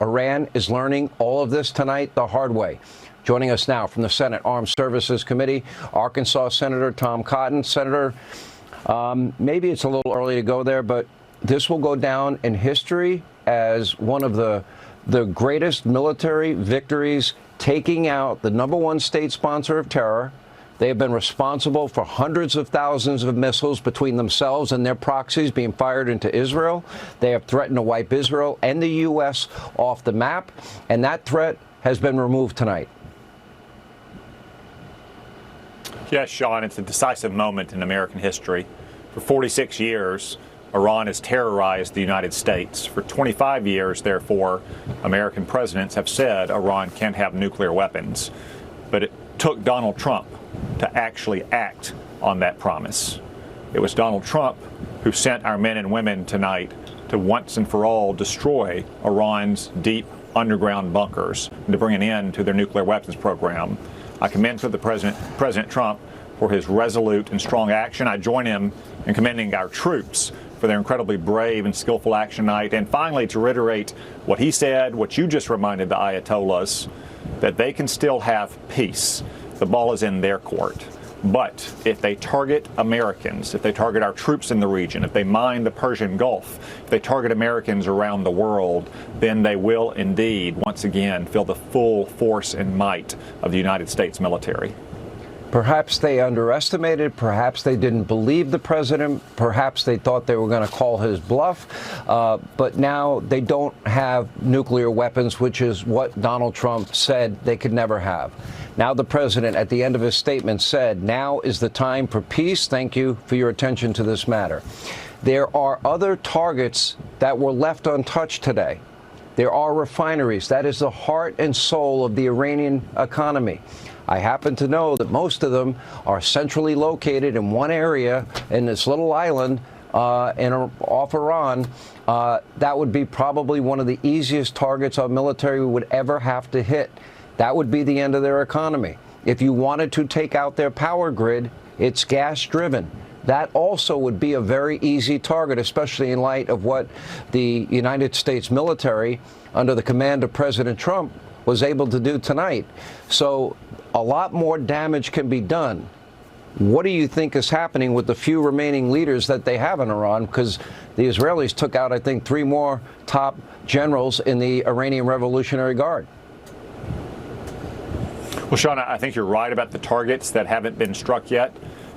Iran is learning all of this tonight the hard way. Joining us now from the Senate Armed Services Committee, Arkansas Senator Tom Cotton. Senator, maybe it's a little early to go there, but this will go down in history as one of the greatest military victories, taking out the #1 state sponsor of terror. They have been responsible for hundreds of thousands of missiles between themselves and their proxies being fired into Israel. They have threatened to wipe Israel and the U.S. off the map, and that threat has been removed tonight. Yes, Sean, it's a decisive moment in American history. For 46 years, Iran has terrorized the United States. For 25 years, therefore, American presidents have said Iran can't have nuclear weapons. But it took Donald Trump to actually act on that promise. It was Donald Trump who sent our men and women tonight to once and for all destroy Iran's deep underground bunkers and to bring an end to their nuclear weapons program. I commend to the President Trump for his resolute and strong action. I join him in commending our troops for their incredibly brave and skillful action tonight. And finally, to reiterate what he said, what you just reminded the Ayatollahs, that they can still have peace. The ball is in their court. But if they target Americans, if they target our troops in the region, if they mine the Persian Gulf, if they target Americans around the world, then they will indeed, once again, feel the full force and might of the United States military. Perhaps they underestimated, perhaps they didn't believe the president, perhaps they thought they were going to call his bluff, but now they don't have nuclear weapons, which is what Donald Trump said they could never have. Now the president, at the end of his statement, said, now is the time for peace. Thank you for your attention to this matter. There are other targets that were left untouched today. There are refineries. That is the heart and soul of the Iranian economy. I happen to know that most of them are centrally located in one area in this little island off Iran. That would be probably one of the easiest targets our military would ever have to hit. That would be the end of their economy. If you wanted to take out their power grid, it's gas-driven. That also would be a very easy target, especially in light of what the United States military, under the command of President Trump, was able to do tonight. So a lot more damage can be done. What do you think is happening with the few remaining leaders that they have in Iran? Because the Israelis took out, I think, 3 more top generals in the Iranian Revolutionary Guard. Well, Sean, I think you're right about the targets that haven't been struck yet.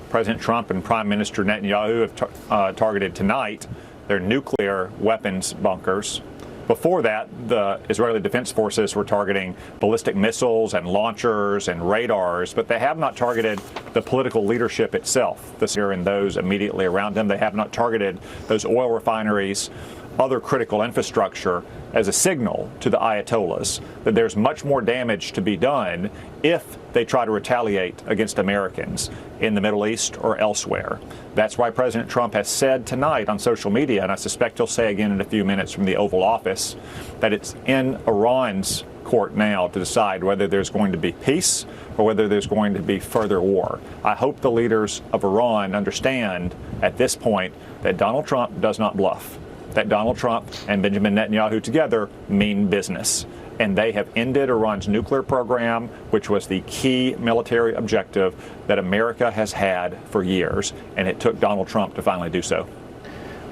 President Trump and Prime Minister Netanyahu have targeted tonight their nuclear weapons bunkers. Before that, the Israeli Defense Forces were targeting ballistic missiles and launchers and radars, but they have not targeted the political leadership itself, this year and those immediately around them. They have not targeted those oil refineries, other critical infrastructure, as a signal to the Ayatollahs that there's much more damage to be done if they try to retaliate against Americans in the Middle East or elsewhere. That's why President Trump has said tonight on social media, and I suspect he'll say again in a few minutes from the Oval Office, that it's in Iran's court now to decide whether there's going to be peace or whether there's going to be further war. I hope the leaders of Iran understand at this point that Donald Trump does not bluff, that Donald Trump and Benjamin Netanyahu together mean business. And they have ended Iran's nuclear program, which was the key military objective that America has had for years. And it took Donald Trump to finally do so.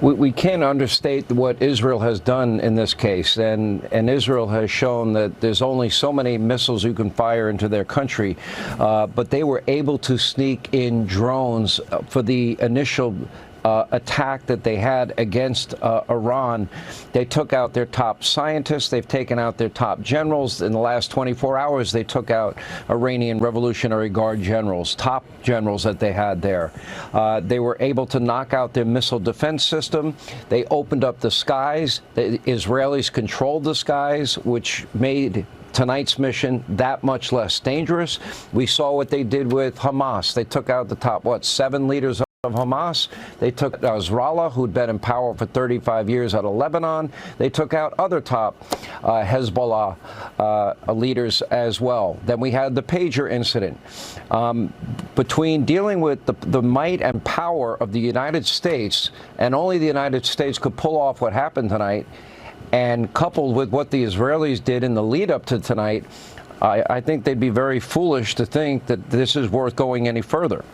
We can't understate what Israel has done in this case. And Israel has shown that there's only so many missiles you can fire into their country. But they were able to sneak in drones for the initial attack that they had against Iran. They took out their top scientists. They've taken out their top generals. In the last 24 hours, they took out Iranian Revolutionary Guard generals, top generals that they had there. They were able to knock out their missile defense system. They opened up the skies. The Israelis controlled the skies, which made tonight's mission that much less dangerous. We saw what they did with Hamas. They took out the top, 7 leaders of Hamas. They took Nasrallah, who'd been in power for 35 years out of Lebanon. They took out other top Hezbollah leaders as well. Then we had the pager incident. Between dealing with the might and power of the United States, and only the United States could pull off what happened tonight, And coupled with what the Israelis did in the lead up to tonight, I think they'd be very foolish to think that this is worth going any further.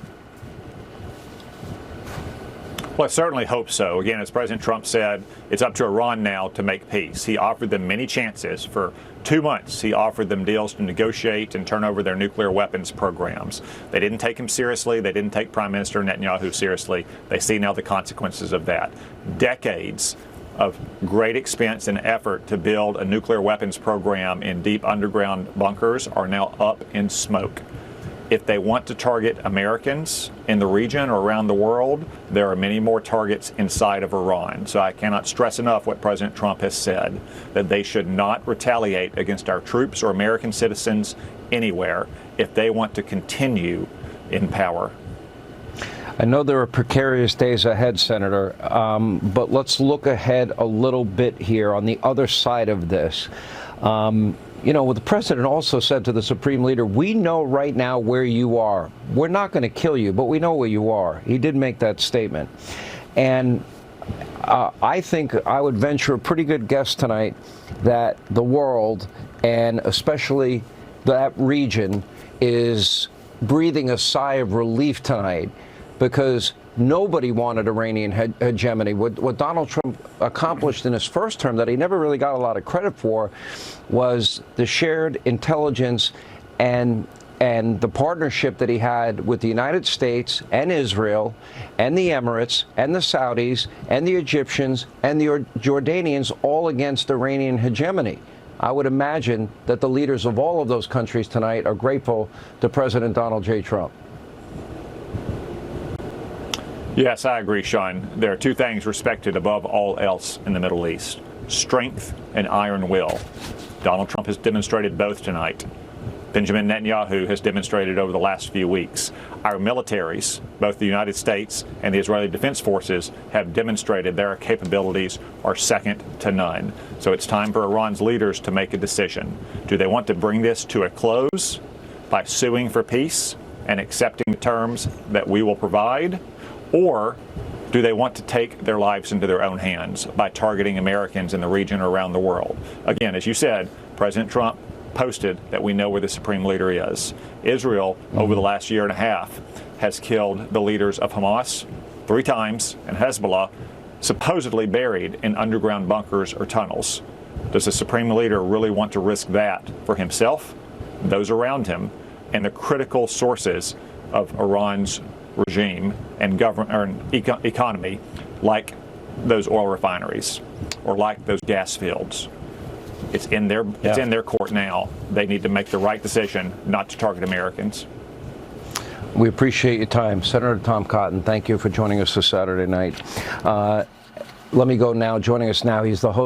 Well, I certainly hope so. Again, as President Trump said, it's up to Iran now to make peace. He offered them many chances. For 2 months, he offered them deals to negotiate and turn over their nuclear weapons programs. They didn't take him seriously. They didn't take Prime Minister Netanyahu seriously. They see now the consequences of that. Decades of great expense and effort to build a nuclear weapons program in deep underground bunkers are now up in smoke. If they want to target Americans in the region or around the world, there are many more targets inside of Iran. So I cannot stress enough what President Trump has said, that they should not retaliate against our troops or American citizens anywhere if they want to continue in power. I know there are precarious days ahead, Senator, but let's look ahead a little bit here on the other side of this. You know, what the president also said to the Supreme Leader, we know right now where you are. We're not going to kill you, but we know where you are. He did make that statement. And I think I would venture a pretty good guess tonight that the world, and especially that region, is breathing a sigh of relief tonight, because nobody wanted Iranian hegemony. What Donald Trump accomplished in his first term that he never really got a lot of credit for was the shared intelligence and the partnership that he had with the United States and Israel and the Emirates and the Saudis and the Egyptians and the Jordanians, all against Iranian hegemony. I would imagine that the leaders of all of those countries tonight are grateful to President Donald J. Trump. Yes, I agree, Sean. There are two things respected above all else in the Middle East: strength and iron will. Donald Trump has demonstrated both tonight. Benjamin Netanyahu has demonstrated over the last few weeks. Our militaries, both the United States and the Israeli Defense Forces, have demonstrated their capabilities are second to none. So it's time for Iran's leaders to make a decision. Do they want to bring this to a close by suing for peace and accepting the terms that we will provide? Or do they want to take their lives into their own hands by targeting Americans in the region or around the world? Again, as you said, President Trump posted that we know where the Supreme Leader is. Israel, over the last year and a half, has killed the leaders of Hamas 3 times, and Hezbollah supposedly buried in underground bunkers or tunnels. Does the Supreme Leader really want to risk that for himself, those around him, and the critical sources of Iran's regime and economy, like those oil refineries or like those gas fields? It's in their court now. They need to make the right decision not to target Americans. We appreciate your time. Senator Tom Cotton, thank you for joining us this Saturday night. Let me go now. Joining us now, he's the host